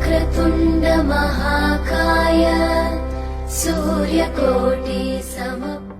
वक्रतुण्ड महाकाय सूर्यकोटि समप्रभ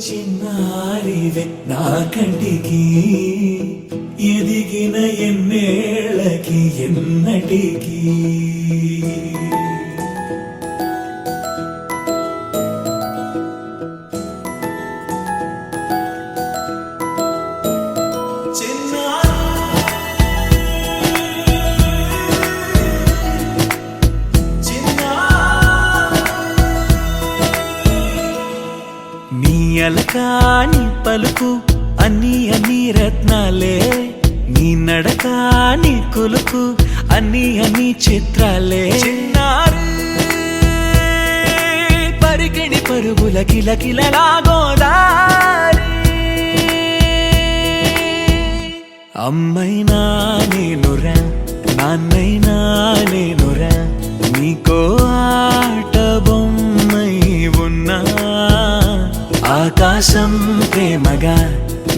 చిన్నారివే నా కంటికి ఎదిగిన ఎన్నేళ్ళకి ఎన్నటికి అలకాని పలుకు అన్ని అన్ని రత్నాలే నీ నడక నీ కులుకు అన్ని అన్ని చిత్రాలే చిన్నారు పరికిణి పరుగుల కిలకిలలా గోదారి అమ్మైనా నేనురా నాన్నైనా నేనురా నీకో ఆట బొమ్మై ఉన్నా ఆకాశం ప్రేమగా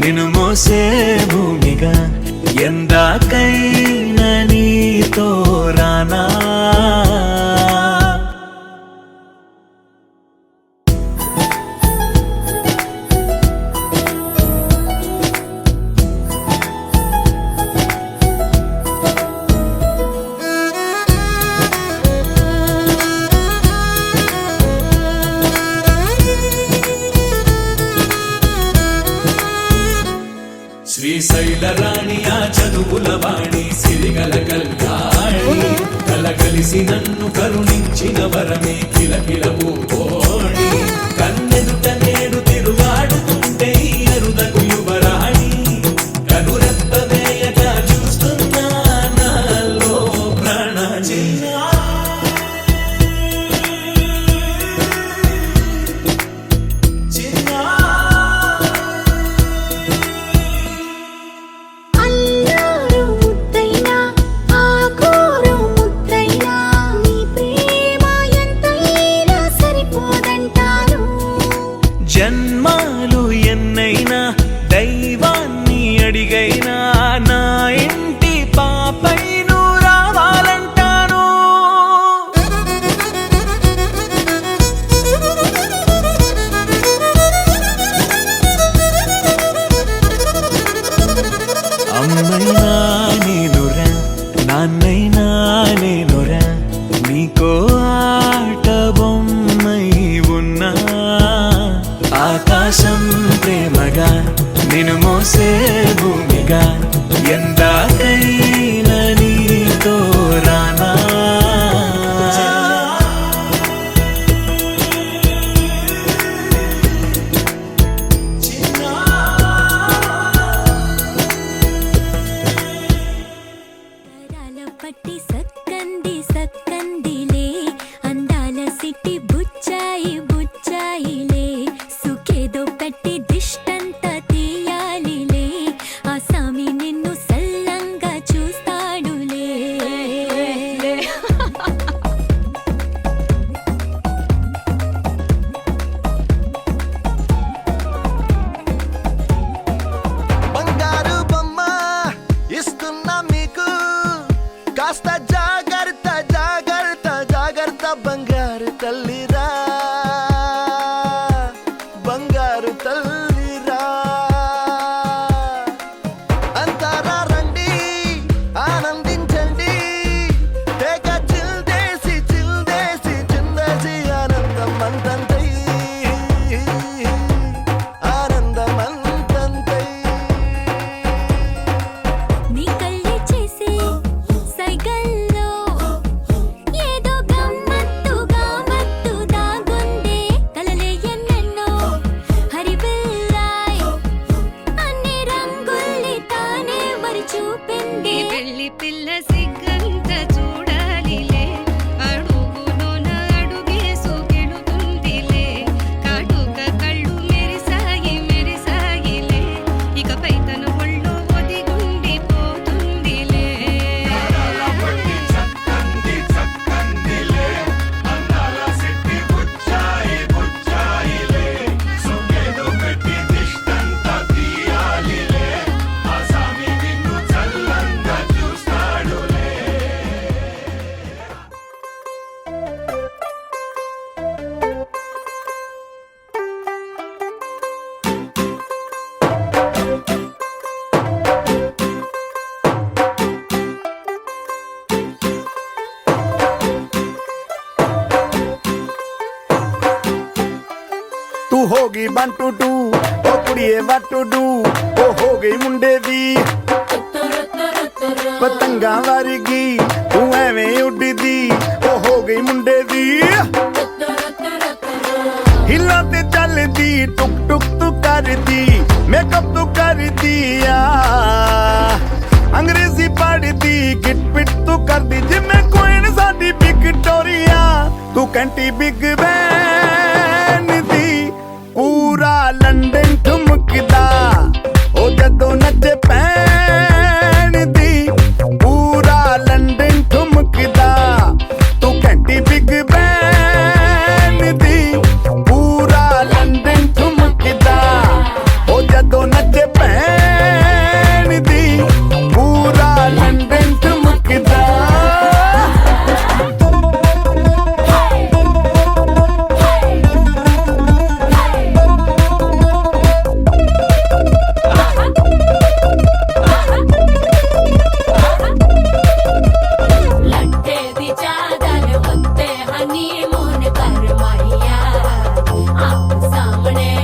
నిన్ను మోసే భూమిగా ఎందాకైనా నీతో రానా శ్రీశైల రాణి ఆ చదువుల వాణి సిరిగల కళ్యాణి కలగలిసి నన్ను కరుణించిన వరమే కిలకిల పూకోణి కన్నెదుట నేడు తిరుగాడుతుంటే ఈ అరుదకు యువరాణి కనురెప్ప వేయక చూస్తున్నా నాలో ప్రాణ జన్మాలు ఎన్నైనా దైవాన్ని అడిగైనా నా ఇంటి పాపై నువ్వు రావాలంటాను అమ్మైనా నేనురా నాన్నైనా నేనురా నీకో ఆట బొమ్మై ఉన్నా ఆకాశం ప్రేమగా నిన్ను మోసే భూమిగా ఎందాకైనా నీతో రానా పట్టి సక్కంది సక్కందిలే అందాల సిట్టి బుచ్చాయి బుచ్చాయిలే సుఖేదో పెట్టి దిష్టంత తీయాలిలే ఆ సామి నిన్ను సల్లంగా చూస్తాడులే బంగారు బొమ్మ ఇస్తున్నా మీకు కాస్త జాగ్రత్త జాగ్రత్త జాగ్రత్త బంగారు తల్లిరా బంగారు తల్లిరా అంతారా రండి ఆనందించండి తెగ చిల్దేసి చిల్దేసి చిందేసి ఆనందం అంతంతై ఆనందం అంతంతై నీ కళ్ళే చేసే సైగల్లో ఏదో గమ్మత్తుగా మత్తు దాగుందే కలలే ఎన్నెన్నో హరిబిల్లాయ్ అన్ని రంగుల్ని తానే మరి చూపింది పెళ్లి పిల్ల సిగ్గంత చూడాలిలే అడుగులోన అడుగేసుకెళుతుందిలే కాటుక కళ్ళు మెరిసాయి మెరిసాయిలే ఇకపై తన ఒళ్ళు ఒదిగుండిపోతుందిలే तू होगी बंटू टू ओ कुड़िए वटू डू ओ हो गई मुंडे दी पतंगा वर्गी तू एवें उड़दी ओ हो गई मुंडे दी ਹਿੱਲਾਂ ਤੇ ਚੱਲਦੀ ਟੁਕ ਟੁਕ ਤੂੰ ਕਰਦੀ ਮੇਕਅਪ ਤੂੰ ਕਰਦੀ ਆ ਅੰਗਰੇਜ਼ੀ ਪੜ੍ਹਦੀ ਗਿਟ ਪਿਟ ਤੂੰ ਕਰਦੀ ਜਿਵੇਂ ਕੁਈਨ ਸਾਡੀ ਵਿਕਟੋਰੀਆ ਤੂੰ ਕੈਂਟੀ ਬਿਗ ਬੈਨ ਦੀ ਪੂਰਾ ਲੰਡਨ ਠੁਮਕਦਾ ਉਹ ਜਦੋਂ ਨੱਚੇ ਪੈਣ ਦੀ ਪੂਰਾ ਲੰਡਨ ਠੁਮਕਦਾ ਤੂੰ ਕੈਂਟੀ ਬਿਗ ਬੈਨ ਦੀ ਪੂਰਾ ਲੰਡਨ ਠੁਮਕਦਾ ਉਹ ਜਦੋਂ ਨੱਚੇ ਪੈਣ ਦੀ ਪੂਰਾ ਲੰਡਨ ਠੁਮਕਦਾ ਲੱਟੇ ਦੀ ਚਾਦਰ ਉੱਤੇ ਹਨੀਮੂਨ ਕਰ ਮਾਹੀਆ ਆਪ ਸਾਹਮਣੇ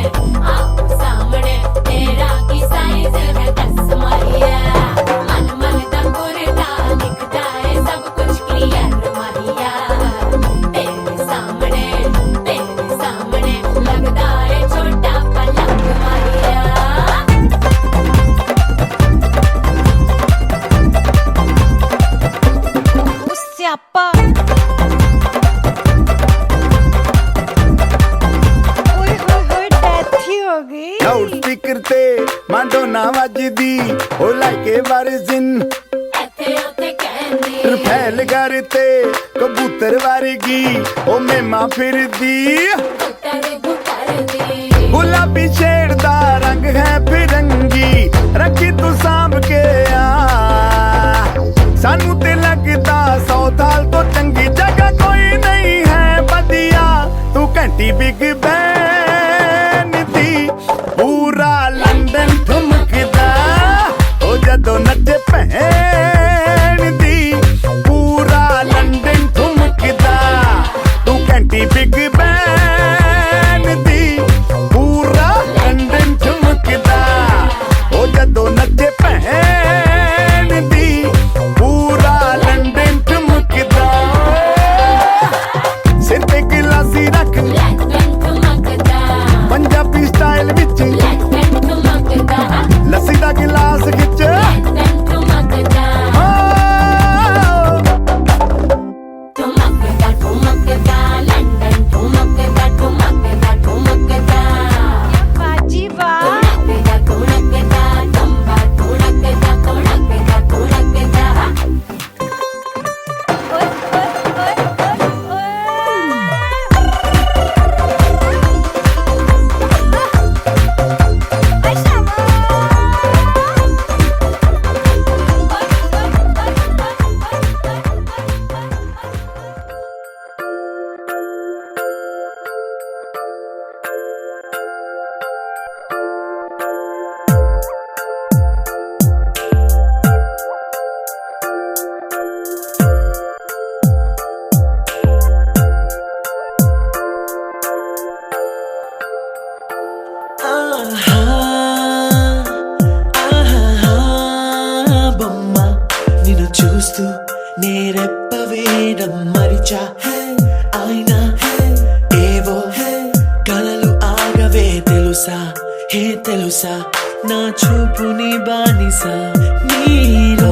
ਤੇਰਾ ਕੀ ਸਾਈਜ਼ ਹੈ ਦੱਸ ਮਾਹੀਆ ਮਨ ਦਾ ਗੁਰਦਾ ਦਿਖਦਾ ਹੈ ਸਭ ਕੁਝ ਕਲੀਅਰ ਮਾਹੀਆ ਤੇਰੇ ਸਾਹਮਣੇ ਲੱਗਦਾ ਹੈ ਛੋਟਾ ਪਲਕ ਮਾਹੀਆ ਸਿਆਪਾ ਓਏ ਹੋਏ ਡੈਥ ਹੀ ਹੋ ਗਈ ਲਾਊਡ ਸਪੀਕਰ ਤੇ ਮਾਂਡੋਨਾ ਵੱਜਦੀ ਉਹ ਲਾਈਕੇ ਵਰਜ਼ਨ ਇੱਥੇ ਉੱਥੇ ਕਹਿੰਦੀ ਰਫੈਲ ਘਰ ਤੇ ਕਬੂਤਰ ਵਰਗੀ ਉਹ ਮੇਮਾ ਫਿਰਦੀ ਗੁੱਟਰਦੀ ਗੁਲਾਬੀ ਸ਼ੇਡ ਦਾ ਰੰਗ ਹੈ ਫਿਰੰਗੀ ਰੱਖੀ ਤੂੰ ਸਾਂਭ ਕੇ ਆ ਸਾਨੂੰ ਤੇ ਲੱਗਦਾ 100 ਸਾਲ ਤੋਂ ਚੰਗੀ ਜਗ੍ਹਾ ਕੋਈ ਨਹੀਂ ਹੈ ਵਧੀਆ ਤੂੰ ਘੰਟੀ ਬਿਗ ਬੈਨ ਦੀ ਪੂਰਾ ਲੰਡਨ ਠੁਮਕਦਾ ਉਹ ਜਦੋਂ ਨੱਚੇ ਭੈਣ ਦੀ ਪੂਰਾ ਲੰਡਨ ਠੁਮਕਦਾ ਤੂੰ ਘੰਟੀ ਬਿਗ ਬੈਨ ਦੀ ਪੂਰਾ ਲੰਡਨ ਠੁਮਕਦਾ ਉਹ ਜਦੋਂ ਨੱਚੇ ਭੈਣ ਦੀ ਪੂਰਾ ਲੰਡਨ ਠੁਮਕਦਾ ਸਿਰ ਤੇ ਗਿਲਾਸੀ ਰੱਖ ਲੰਡਨ ਠੁਮਕਦਾ ਪੰਜਾਬੀ ਸਟਾਈਲ ਵਿੱਚ ਲੰਡਨ ਠੁਮਕਦਾ ਲੱਸੀ ਦਾ ਗਿਲਾਸ ਖਿੱਚ ਲੰਡਨ ਠੁਮਕਦਾ ਠੁਮਕਦਾ ਲੰਡਨ ਠੁਮਕਦਾ ਬਾਜੀ ਵਾਹ ਠੁਮਕਦਾ ਟੰਬਾ ਠੁਮਕਦਾ ਓਏ బొమ్మ నిన్ను చూస్తూ నేరెప్ప వేయడం మరిచా అయినా ఏవో కలలు ఆగవే తెలుసా నా చూపుని బానిస నీలో